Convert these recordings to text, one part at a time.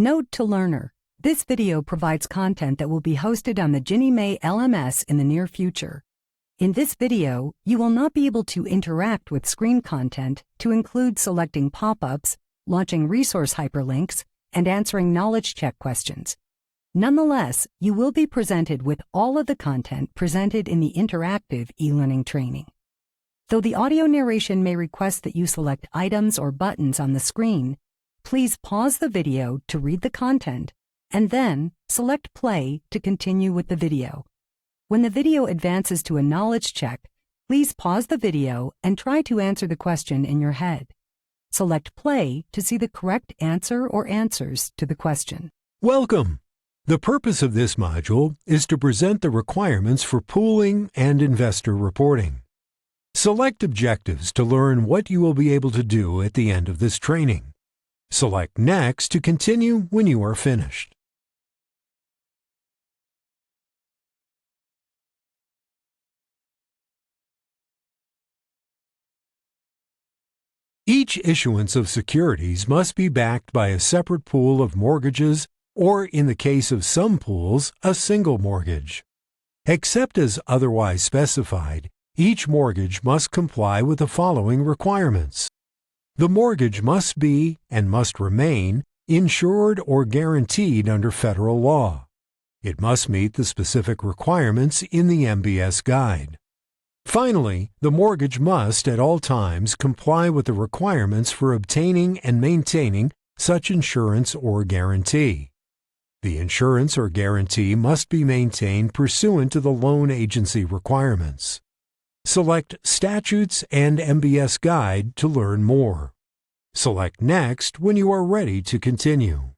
Note to learner: this video provides content that will be hosted on the Ginnie Mae LMS in the near future. In this video, you will not be able to interact with screen content to include selecting pop-ups, launching resource hyperlinks, and answering knowledge check questions. Nonetheless, you will be presented with all of the content presented in the interactive e-learning training. Though the audio narration may request that you select items or buttons on the screen, please pause the video to read the content and then select play to continue with the video. When the video advances to a knowledge check, please pause the video and try to answer the question in your head. Select play to see the correct answer or answers to the question. Welcome! The purpose of this module is to present the requirements for pooling and investor reporting. Select objectives to learn what you will be able to do at the end of this training. Select Next to continue when you are finished. Each issuance of securities must be backed by a separate pool of mortgages, or in the case of some pools, a single mortgage. Except as otherwise specified, each mortgage must comply with the following requirements. The mortgage must be, and must remain, insured or guaranteed under federal law. It must meet the specific requirements in the MBS guide. Finally, the mortgage must at all times comply with the requirements for obtaining and maintaining such insurance or guarantee. The insurance or guarantee must be maintained pursuant to the loan agency requirements. Select Statutes and MBS Guide to learn more. Select Next when you are ready to continue.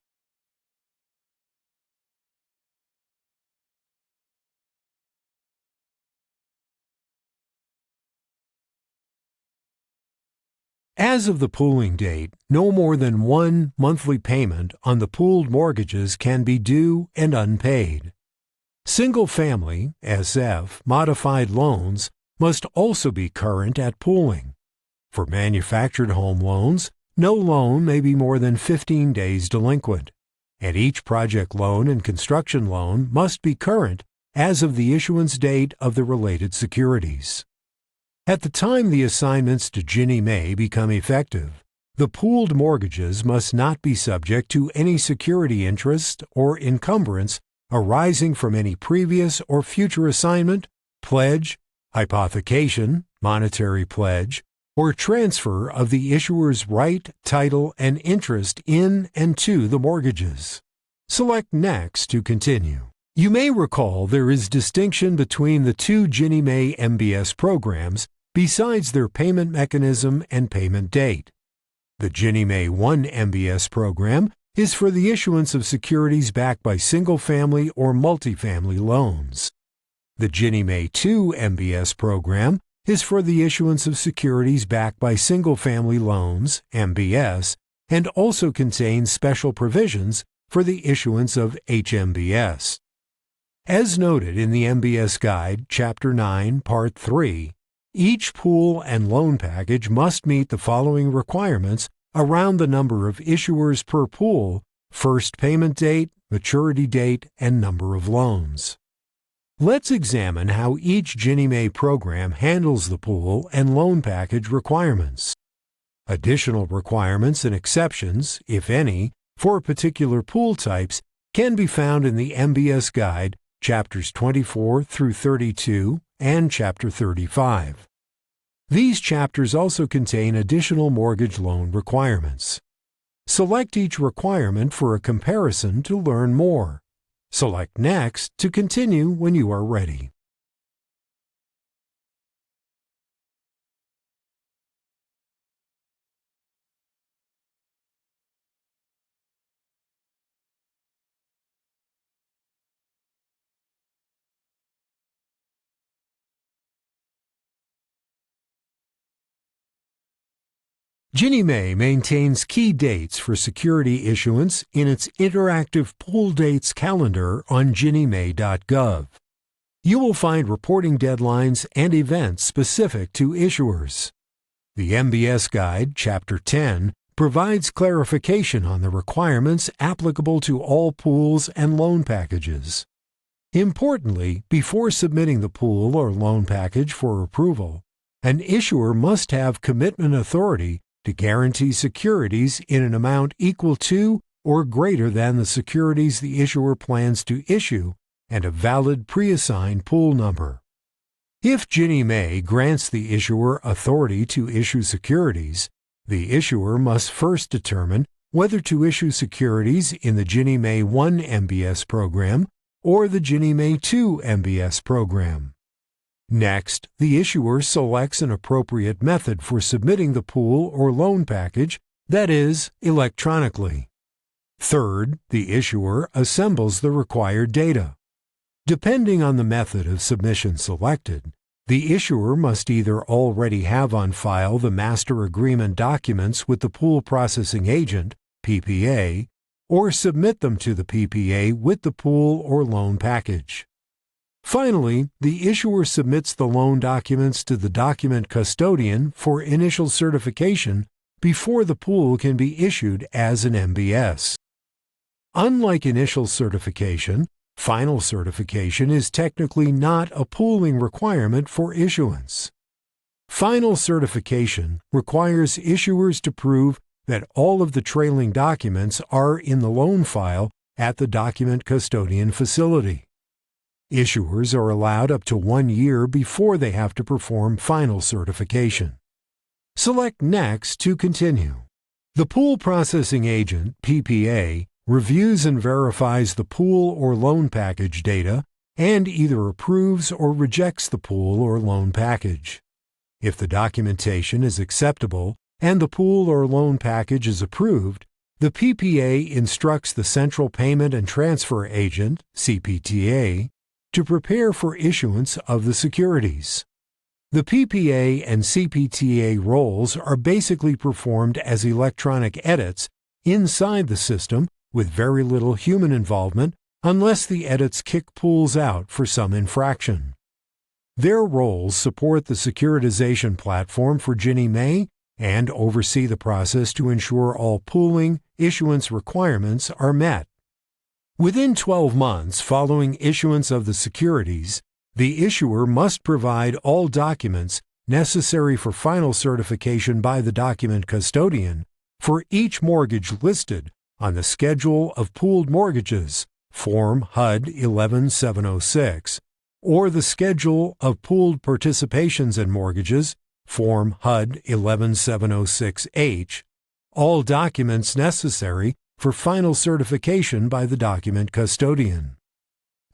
As of the pooling date, no more than one monthly payment on the pooled mortgages can be due and unpaid. Single-family (SF) modified loans must also be current at pooling. For manufactured home loans, no loan may be more than 15 days delinquent, and each project loan and construction loan must be current as of the issuance date of the related securities. At the time the assignments to Ginnie Mae become effective, the pooled mortgages must not be subject to any security interest or encumbrance arising from any previous or future assignment, pledge, hypothecation, monetary pledge, or transfer of the issuer's right, title, and interest in and to the mortgages. Select Next to continue. You may recall there is distinction between the two Ginnie Mae MBS programs besides their payment mechanism and payment date. The Ginnie Mae 1 MBS program is for the issuance of securities backed by single-family or multifamily loans. The Ginnie Mae 2 MBS program is for the issuance of securities backed by single-family loans, MBS, and also contains special provisions for the issuance of HMBS. As noted in the MBS Guide, Chapter 9, Part 3, each pool and loan package must meet the following requirements around the number of issuers per pool, first payment date, maturity date, and number of loans. Let's examine how each Ginnie Mae program handles the pool and loan package requirements. Additional requirements and exceptions, if any, for particular pool types can be found in the MBS Guide, Chapters 24 through 32 and Chapter 35. These chapters also contain additional mortgage loan requirements. Select each requirement for a comparison to learn more. Select Next to continue when you are ready. Ginnie Mae maintains key dates for security issuance in its interactive pool dates calendar on ginniemay.gov. You will find reporting deadlines and events specific to issuers. The MBS Guide, Chapter 10, provides clarification on the requirements applicable to all pools and loan packages. Importantly, before submitting the pool or loan package for approval, an issuer must have commitment authority to guarantee securities in an amount equal to or greater than the securities the issuer plans to issue and a valid pre-assigned pool number. If Ginnie Mae grants the issuer authority to issue securities, the issuer must first determine whether to issue securities in the Ginnie Mae 1 MBS program or the Ginnie Mae 2 MBS program. Next, the issuer selects an appropriate method for submitting the pool or loan package, that is, electronically. Third, the issuer assembles the required data. Depending on the method of submission selected, the issuer must either already have on file the master agreement documents with the pool processing agent, PPA, or submit them to the PPA with the pool or loan package. Finally, the issuer submits the loan documents to the document custodian for initial certification before the pool can be issued as an MBS. Unlike initial certification, final certification is technically not a pooling requirement for issuance. Final certification requires issuers to prove that all of the trailing documents are in the loan file at the document custodian facility. Issuers are allowed up to 1 year before they have to perform final certification. Select Next to continue. The pool processing agent, PPA, reviews and verifies the pool or loan package data and either approves or rejects the pool or loan package. If the documentation is acceptable and the pool or loan package is approved, the PPA instructs the Central Payment and Transfer Agent, CPTA, to prepare for issuance of the securities. The PPA and CPTA roles are basically performed as electronic edits inside the system with very little human involvement unless the edits kick pools out for some infraction. Their roles support the securitization platform for Ginnie Mae and oversee the process to ensure all pooling, issuance requirements are met. Within 12 months following issuance of the securities, the issuer must provide all documents necessary for final certification by the document custodian for each mortgage listed on the Schedule of Pooled Mortgages, Form HUD 11706, or the Schedule of Pooled Participations and Mortgages, Form HUD 11706H, all documents necessary for final certification by the document custodian.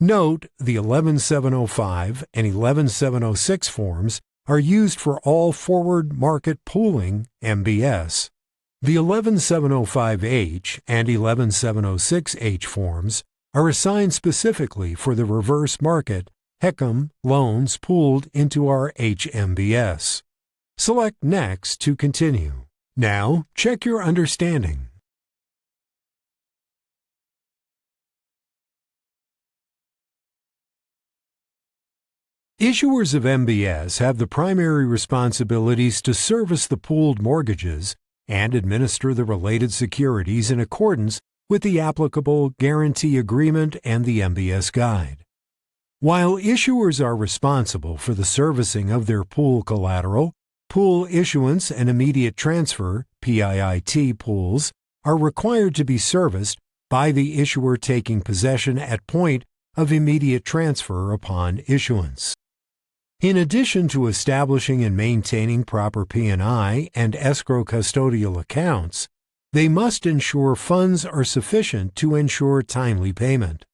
Note, the 11705 and 11706 forms are used for all forward market pooling MBS. The 11705H and 11706H forms are assigned specifically for the reverse market HECM loans pooled into our HMBS. Select Next to continue. Now, check your understanding. Issuers of MBS have the primary responsibilities to service the pooled mortgages and administer the related securities in accordance with the applicable guarantee agreement and the MBS guide. While issuers are responsible for the servicing of their pool collateral, pool issuance and immediate transfer (PIIT) pools are required to be serviced by the issuer taking possession at point of immediate transfer upon issuance. In addition to establishing and maintaining proper P&I and escrow custodial accounts, they must ensure funds are sufficient to ensure timely payment.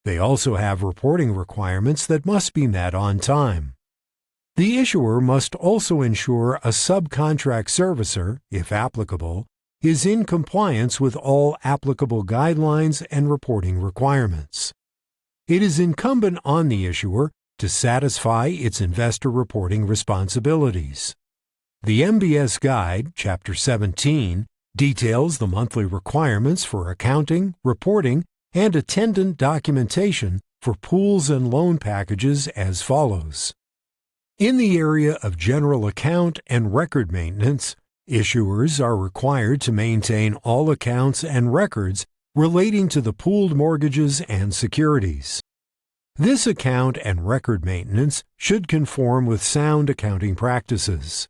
They also have reporting requirements that must be met on time. The issuer must also ensure a subcontract servicer, if applicable, is in compliance with all applicable guidelines and reporting requirements. It is incumbent on the issuer to satisfy its investor reporting responsibilities. The MBS Guide, Chapter 17, details the monthly requirements for accounting, reporting, and attendant documentation for pools and loan packages as follows. In the area of general account and record maintenance, Issuers are required to maintain all accounts and records relating to the pooled mortgages and securities. This account and record maintenance should conform with sound accounting practices.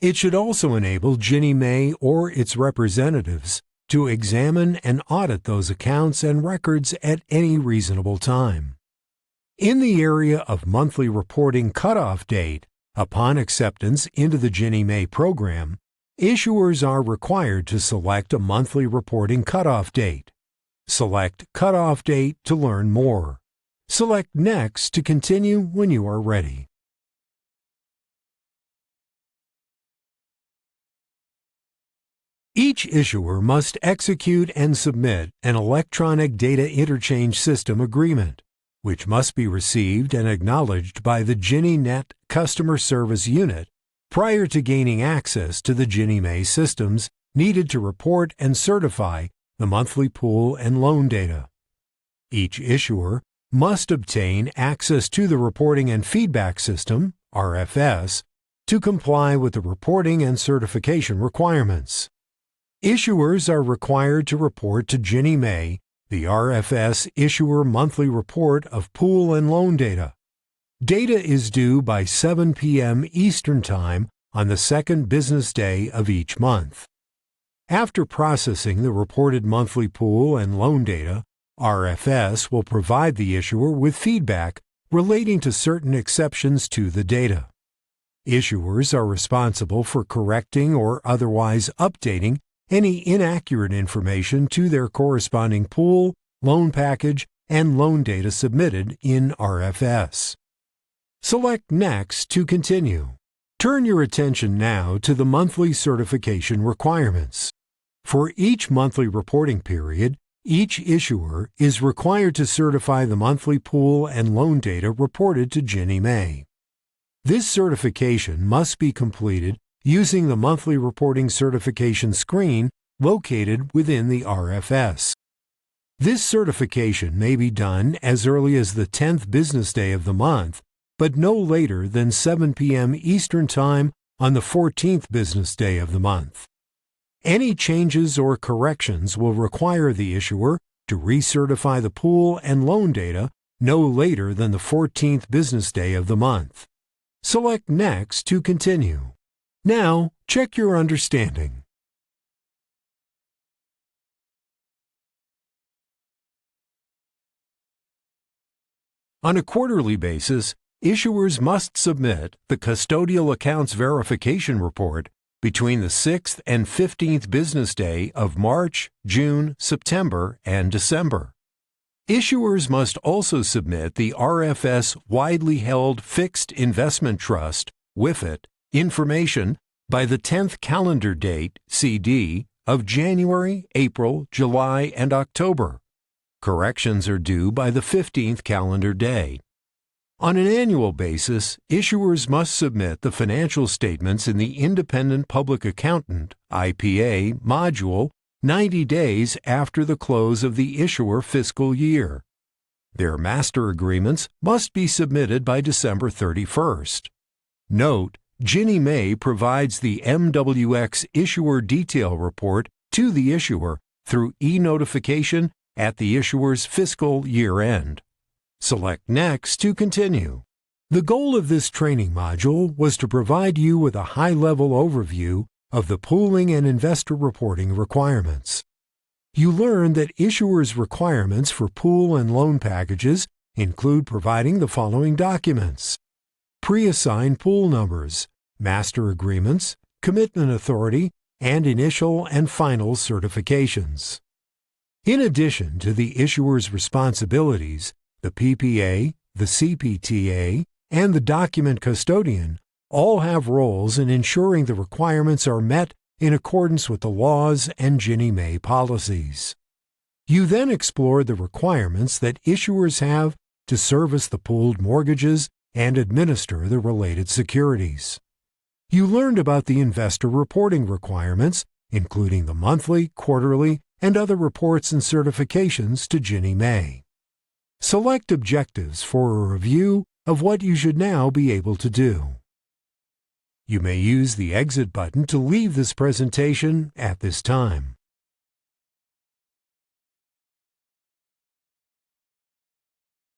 It should also enable Ginnie Mae or its representatives to examine and audit those accounts and records at any reasonable time. In the area of monthly reporting cutoff date, upon acceptance into the Ginnie Mae program, issuers are required to select a monthly reporting cutoff date. Select Cutoff Date to learn more. Select Next to continue when you are ready. Each issuer must execute and submit an electronic data interchange system agreement, which must be received and acknowledged by the Ginnie Net Customer Service Unit prior to gaining access to the Ginnie Mae systems needed to report and certify the monthly pool and loan data. Each issuer must obtain access to the Reporting and Feedback System, RFS, to comply with the reporting and certification requirements. Issuers are required to report to Ginnie Mae the RFS Issuer Monthly Report of Pool and Loan Data. Data is due by 7 p.m. Eastern Time on the second business day of each month. After processing the reported monthly pool and loan data, RFS will provide the issuer with feedback relating to certain exceptions to the data. Issuers are responsible for correcting or otherwise updating any inaccurate information to their corresponding pool, loan package, and loan data submitted in RFS. Select Next to continue. Turn your attention now to the monthly certification requirements. For each monthly reporting period, each issuer is required to certify the monthly pool and loan data reported to Ginnie Mae. This certification must be completed using the monthly reporting certification screen located within the RFS. This certification may be done as early as the 10th business day of the month, but no later than 7 p.m. Eastern Time on the 14th business day of the month. Any changes or corrections will require the issuer to recertify the pool and loan data no later than the 14th business day of the month. Select Next to continue. Now, check your understanding. On a quarterly basis, issuers must submit the Custodial Accounts Verification Report between the 6th and 15th business day of March, June, September, and December. Issuers must also submit the RFS Widely Held Fixed Investment Trust, WIFIT, information by the 10th calendar date, CD, of January, April, July, and October. Corrections are due by the 15th calendar day. On an annual basis, issuers must submit the financial statements in the Independent Public Accountant (IPA) module 90 days after the close of the issuer fiscal year. Their master agreements must be submitted by December 31st. Note, Ginnie Mae provides the MWX Issuer Detail Report to the issuer through e-notification at the issuer's fiscal year-end. Select Next to continue. The goal of this training module was to provide you with a high-level overview of the pooling and investor reporting requirements. You learned that issuers' requirements for pool and loan packages include providing the following documents: pre-assigned pool numbers, master agreements, commitment authority, and initial and final certifications. In addition to the issuer's responsibilities, the PPA, the CPTA, and the document custodian all have roles in ensuring the requirements are met in accordance with the laws and Ginnie Mae policies. You then explored the requirements that issuers have to service the pooled mortgages and administer the related securities. You learned about the investor reporting requirements, including the monthly, quarterly, and other reports and certifications to Ginnie Mae. Select objectives for a review of what you should now be able to do. You may use the exit button to leave this presentation at this time.